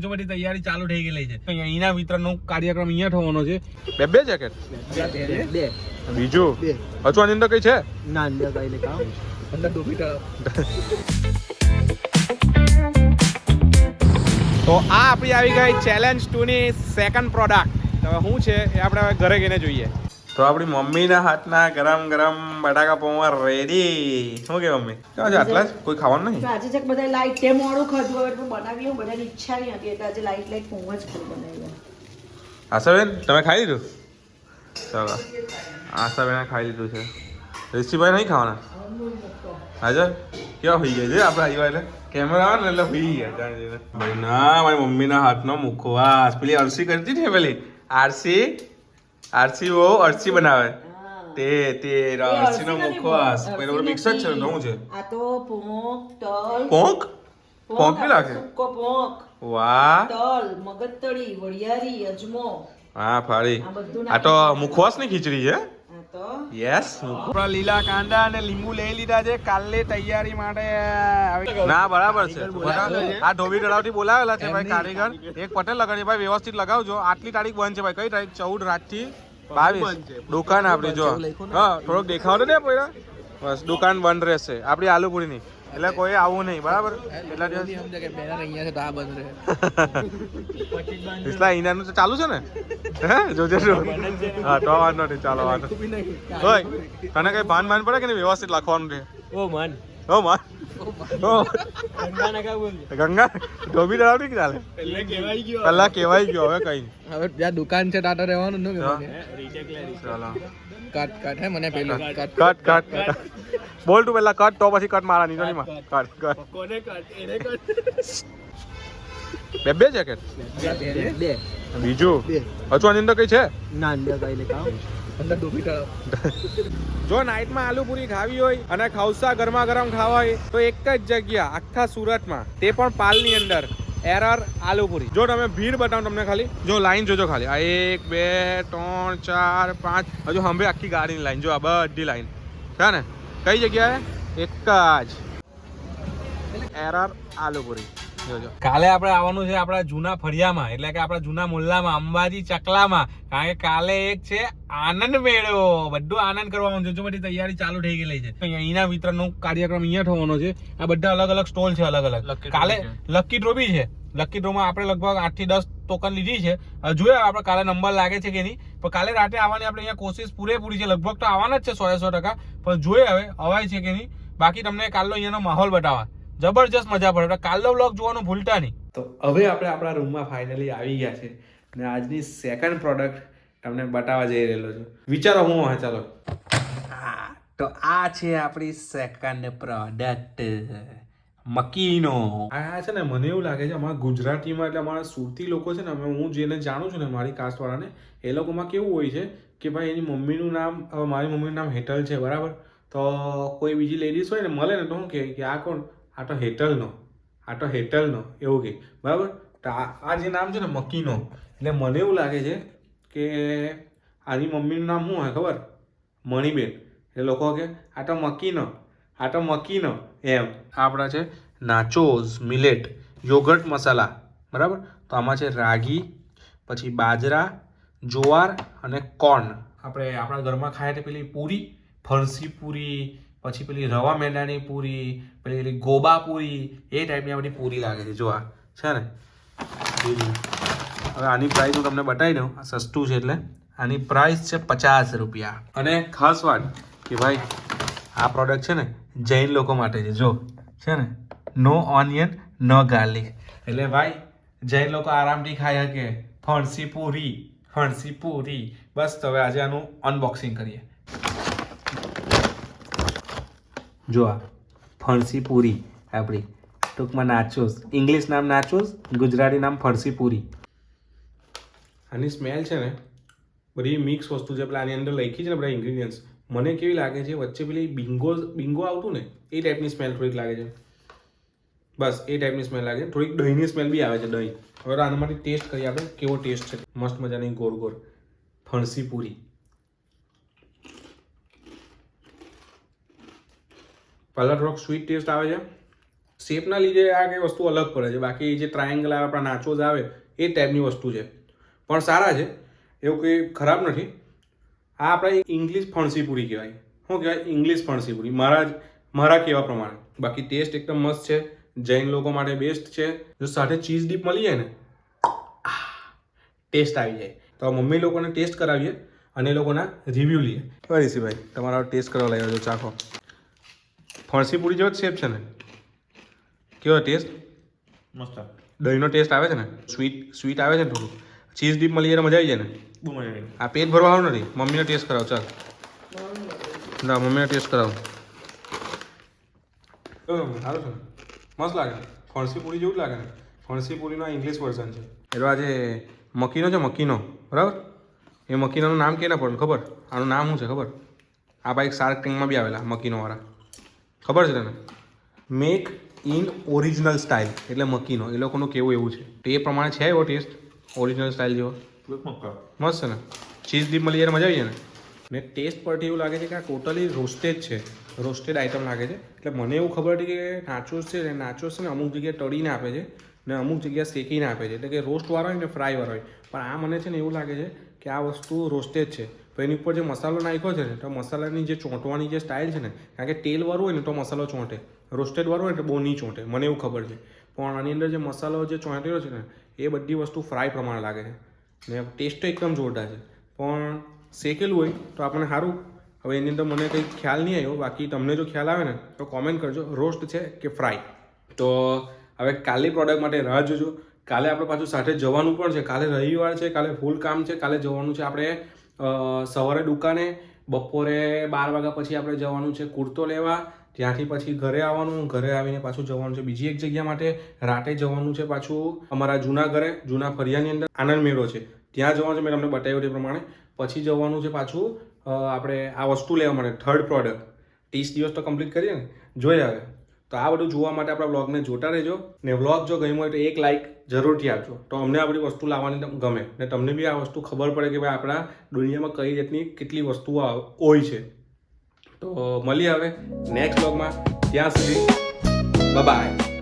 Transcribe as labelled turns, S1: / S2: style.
S1: જો બધી તૈયારી ચાલુ થઈ ગયેલી છે. અહીંના વિતરણનો કાર્યક્રમ અહીંયા થવાનો છે. બે જેકેટ બે બીજું હજુ આની અંદર કઈ છે ના અંદર કઈ લે કામ અંદર ડૂબી તો આ આપણી આવી ગઈ ચેલેન્જ 2 ની સેકન્ડ પ્રોડક્ટ. હવે શું છે એ આપણે હવે ઘરે જઈને જોઈએ. તો આપણી મમ્મીના હાથના ગરમ ગરમ બટાકા પૌવા રેડી. શું કે મમ્મી કેવા છે? આટલા જ કોઈ ખાવાનું નહીં
S2: આજે ચક બધા લાઈટ તે મોડું ખાધું હવે તો બનાવી હું બધાની ઈચ્છા નહીં હતી એટલે આજે લાઈટ પૌવા જ ખાલી બનાવ્યા.
S1: આશાબેન તમે ખાઈ લીધું? ચાલો આશાબેને ખાઈ લીધું છે. ઋષિભાઈ નહીં ખાવાના? હાજર કેવા હોઈ ગયા છે આપણે આવ્યા એટલે કેમેરા આવે ને એટલે હોઈ ગયા જાણી ભાઈ ના. મારી મમ્મીના હાથનો મુખવાસ પેલી અરસી કરતી ને પેલી આરસી બહુ અરસી બનાવે તે અરસીનો મુખવાસ પેલો મિક્સ જ છે. શું છે
S2: આ તો પોંક તલ
S1: પોંક બી લાગે.
S2: સુકો પોંક
S1: વાહ
S2: તલ મગજતળી વરિયાળી અજમો
S1: હા ફાડી. આ તો મુખવાસ ની ખીચડી છે. યસ આપણા લીલા કાંદા અને લીંબુ લઈ લીધા છે કાલની તૈયારી માટે. ના બરાબર છે. આ ધોબી તળાવથી બોલાવેલા છે ભાઈ કારીગર. એક પટેલ લગાડી ભાઈ વ્યવસ્થિત લગાવજો. આટલી તારીખ બંધ છે ભાઈ. કઈ તારીખ? 14 રાતથી 22 દુકાન આપણી. જો હા થોડોક દેખાવ તો દે પહેલા. બસ દુકાન બંધ રહેશે આપણી આલુપુરીની. એટલે કોઈ આવું નહીં બરાબર. એટલા દિવસ અહીંયાનું તો ચાલુ છે ને? હે જોજે હા તો વાંધો નહીં. ચાલો વાંધો હોય. તને કઈ ભાન પડે કે નહીં વ્યવસ્થિત લખવાનું છે? ઓ માન ગંગા ધોબી તળાવ નહીં ચાલે. પેલા કેવાઈ ગયો હવે કઈ
S3: હવે જ્યાં દુકાન છે ટાટા રહેવાનું ને.
S1: ચાલો
S3: કટ હે મને પેલું
S1: કટ બોલ તું પેલા કટ તો પછી કટ મારા ની નહીં કટ બે જેકેટ
S3: બે
S1: બીજું હજુ આની અંદર કઈ છે
S3: ના અંદર કઈ લે કામ અંદર ડૂબી
S1: જો નાઈટમાં આલુપુરી ખાવી હોય અને ખાવસા ગરમા ગરમ ખાવા હોય તો એક જ જગ્યા આખા સુરતમાં, તે પણ પાલની અંદર, એરર આલુપુરી. જો તમે ભીડ બતાવો તમને ખાલી. જો લાઈન જોજો ખાલી. આ 1 2 3 4 5 હજુ હંભે આખી ગાડીની લાઈન. જો આ બધી લાઈન છે ને. કઈ જગ્યાએ? એક જ એરર આલુપુરી. જોજો કાલે આપણે આવવાનું છે આપણા જૂના ફળિયામાં, એટલે કે આપણા જૂના મુલ્લામાં, અંબાજી ચકલામાં. કારણ કે કાલે એક છે આનંદ મેળો. બધું આનંદ કરવાનું છે. જો બધી તૈયારી ચાલુ થઈ ગયેલી છે. અહીંના વિતરણનો કાર્યક્રમ અહીંયા થવાનો છે. આ બધા અલગ અલગ સ્ટોલ છે અલગ અલગ. કાલે લકી ડ્રો બી છે. લકી ડ્રોમાં આપણે લગભગ 8 થી 10 ટોકન લીધી છે. જોઈએ આપણે કાલે નંબર લાગે છે કે નહીં. પણ કાલે રાતે આવવાની આપણે અહીંયા કોશિશ પૂરેપૂરી છે. લગભગ તો આવવાના જ છે 100%. પણ જોઈએ હવે અવાય છે કે નહીં. બાકી તમને કાલનો અહીંયાનો માહોલ બતાવવા જબરજસ્ત મજા પડે. કાલનો વ્લોગ જોવાનું ભૂલતા નહીં. તો હવે આપણે આપણા રૂમમાં ફાઇનલી આવી ગયા છે અને આજની સેકન્ડ પ્રોડક્ટ તમને બતાવવા જઈ રહેલો છું. વિચારો હું હા ચાલો. તો આ છે આપણી સેકન્ડ પ્રોડક્ટ મકીનો. આ છે ને મને એવું લાગે છે અમારા ગુજરાતીમાં, એટલે અમારા સુરતી લોકો છે ને, હું જેને જાણું છું ને મારી કાસ્ટવાળાને, એ લોકોમાં કેવું હોય છે કે ભાઈ એની મમ્મીનું નામ, હવે મારી મમ્મીનું નામ હેટલ છે બરાબર. તો કોઈ બીજી લેડીઝ હોય ને મળે ને તો શું કહે કે આ કોણ? આ તો હેટલનો એવું કે બરાબર. તો આ જે નામ છે ને મકીનો, એટલે મને એવું લાગે છે કે આની મમ્મીનું નામ શું હોય ખબર? મણીબેન. એટલે લોકો કે આ તો મકીનો એમ. આપણા છે નાચોઝ મિલેટ યોગર્ટ મસાલા બરાબર. તો આમાં છે રાગી, પછી બાજરા, જુવાર અને કોર્ન. આપણે આપણા ઘરમાં ખાય તો પેલી પૂરી, ફરસી પૂરી, પછી પેલી રવા મેંદાની પૂરી, પેલી ગોબા પૂરી, એ ટાઈપની આ બધી પૂરી લાગે છે. જો આ છે ને. હવે આની પ્રાઇસ હું તમને બતાવી દઉં. આ સસ્તું છે એટલે આની પ્રાઇસ છે 50 રૂપિયા. અને ખાસ વાત કે ભાઈ આ પ્રોડક્ટ છે ને જૈન લોકો માટે છે. જો છે ને નો ઓનિયન નો ગાર્લિક, એટલે ભાઈ જૈન લોકો આરામથી ખાઈ શકે ફણસી પૂરી. બસ તો હવે આજે આનું અનબોક્સિંગ કરીએ. જો આ ફણસી પૂરી આપણી, ટૂંકમાં નાચોસ. ઇંગ્લિશ નામ નાચોસ, ગુજરાતી નામ ફણસી પૂરી. આની સ્મેલ છે ને બધી મિક્સ વસ્તુ છે. પેલા આની અંદર લખી છે ને બધા ઇન્ગ્રીડિયન્ટ્સ, મને કેવી લાગે છે વચ્ચે પેલી બિંગો આવતું ને એ ટાઈપની સ્મેલ થોડીક લાગે છે. બસ એ ટાઈપની સ્મેલ લાગે છે. થોડીક દહીંની સ્મેલ બી આવે છે. દહીં. હવે આના માટે ટેસ્ટ કરીએ આપણે કેવો ટેસ્ટ છે. મસ્ત મજાની ગોળ ફણસી પૂરી. પહેલાં થોડોક સ્વીટ ટેસ્ટ આવે છે. શેપના લીધે આ કંઈ વસ્તુ અલગ પડે છે. બાકી જે ટ્રાયેંગલ આવે આપણા નાચોસ આવે એ ટાઈપની વસ્તુ છે, પણ સારા છે, એવું કંઈ ખરાબ નથી. આ આપણે ઇંગ્લિશ ફણસીપુરી કહેવાય. શું કહેવાય? ઇંગ્લિશ ફણસીપુરી મારા કહેવા પ્રમાણે. બાકી ટેસ્ટ એકદમ મસ્ત છે, જૈન લોકો માટે બેસ્ટ છે. જો સાથે ચીઝ ડીપ મળી જાય ને, ટેસ્ટ આવી જાય. તો મમ્મી લોકોને ટેસ્ટ કરાવીએ અને એ લોકોના રિવ્યૂ લઈએ. ઋષિભાઈ, તમારો ટેસ્ટ કરવા લાગ્યો છો, ચાખો. ફણસીપુરી જેવો જ શેપ છે ને? કેવો ટેસ્ટ?
S4: મસ્ત.
S1: દહીંનો ટેસ્ટ આવે છે ને, સ્વીટ આવે છે ને થોડું. ચીઝ ડીપ મળી જાય મજા આવી જાય ને.
S4: બહુ મજા આવી.
S1: આ પેટ ભરવાનું નથી. મમ્મીનો ટેસ્ટ કરાવો, ચાલ. ના, મમ્મીનો ટેસ્ટ કરાવો. સારું છે ને, મસ્ત લાગે. ફણસીપુરી જેવું જ લાગે ને. ફણસીપુરીનો ઇંગ્લિશ વર્ઝન છે. એટલે આજે મકીનો છે, મકીનો, બરાબર? એ મકીનોનું નામ કે ના પડે ખબર? આનું નામ શું છે ખબર? આ ભાઈ શાર્ક ટેન્કમાં બી આવેલા મકીનોવાળા, ખબર છે તને? મેક ઇન ઓરિજિનલ સ્ટાઇલ એટલે મકીનો, એ લોકોનું કેવું એવું છે. તો એ પ્રમાણે છે એવો ટેસ્ટ ઓરિજિનલ સ્ટાઇલ જેવો. મસ્ત છે ને, ચીઝ ડીપ મળી જાય મજા આવી જાય ને. ને ટેસ્ટ પરથી એવું લાગે છે કે આ ટોટલી રોસ્ટેડ છે, રોસ્ટેડ આઈટમ લાગે છે. એટલે મને એવું ખબર હતી કે નાચોસ છે ને અમુક જગ્યાએ તળીને આપે છે ને અમુક જગ્યાએ શેકીને આપે છે, એટલે કે રોસ્ટવાળો હોય ને ફ્રાયવાળો હોય. પણ આ મને છે ને એવું લાગે છે કે આ વસ્તુ રોસ્ટેડ છે. તો એની ઉપર જે મસાલો નાખ્યો છે ને, તો મસાલાની જે ચોંટવાની જે સ્ટાઇલ છે ને, કારણ કે તેલવાળું હોય ને તો મસાલો ચોંટે, રોસ્ટેડવાળું હોય ને તો બહુ નહીં ચોંટે, મને એવું ખબર છે. પણ આની અંદર જે મસાલો જે ચોંટેલો છે ને, એ બધી વસ્તુ ફ્રાય પ્રમાણે લાગે છે ને ટેસ્ટ તો એકદમ જોરદાર છે. પણ શેકેલું હોય તો આપણને સારું. હવે એની અંદર મને કંઈ ખ્યાલ નહીં આવ્યો. બાકી તમને જો ખ્યાલ આવે ને તો કોમેન્ટ કરજો, રોસ્ટ છે કે ફ્રાય. તો હવે કાલની પ્રોડક્ટ માટે રાહ જોજો. કાલે આપણે પાછું સાથે જવાનું પણ છે. કાલે રવિવાર છે, કાલે ફૂલ કામ છે. કાલે જવાનું છે આપણે સવારે દુકાને, બપોરે 12 વાગ્યા પછી આપણે જવાનું છે કુર્તો લેવા. ત્યાંથી પછી ઘરે આવવાનું, ઘરે આવીને પાછું જવાનું છે બીજી એક જગ્યા માટે. રાતે જવાનું છે પાછું અમારા જૂના ઘરે, જૂના ફરિયાની અંદર આનંદ મેળો છે, ત્યાં જવાનું છે. મેં તમને બતાવ્યું તે પ્રમાણે. પછી જવાનું છે પાછું આપણે આ વસ્તુ લેવા માટે, થર્ડ પ્રોડક્ટ. 30 દિવસ તો કમ્પ્લીટ કરીએ ને, જોઈએ હવે. તો આ બધું જોવા માટે આપણા વ્લોગને જોતા રહેજો. ને વ્લોગ જો ગમ્યો હોય તો એક લાઇક જરૂરથી આપજો. તો અમને આ બધી વસ્તુ લાવવાની ગમે ને તમને બી આ વસ્તુ ખબર પડે કે ભાઈ આપણા દુનિયામાં કઈ રીતની કેટલી વસ્તુઓ હોય છે. તો મળીએ હવે નેક્સ્ટ વ્લોગમાં. ત્યાં સુધી બાય.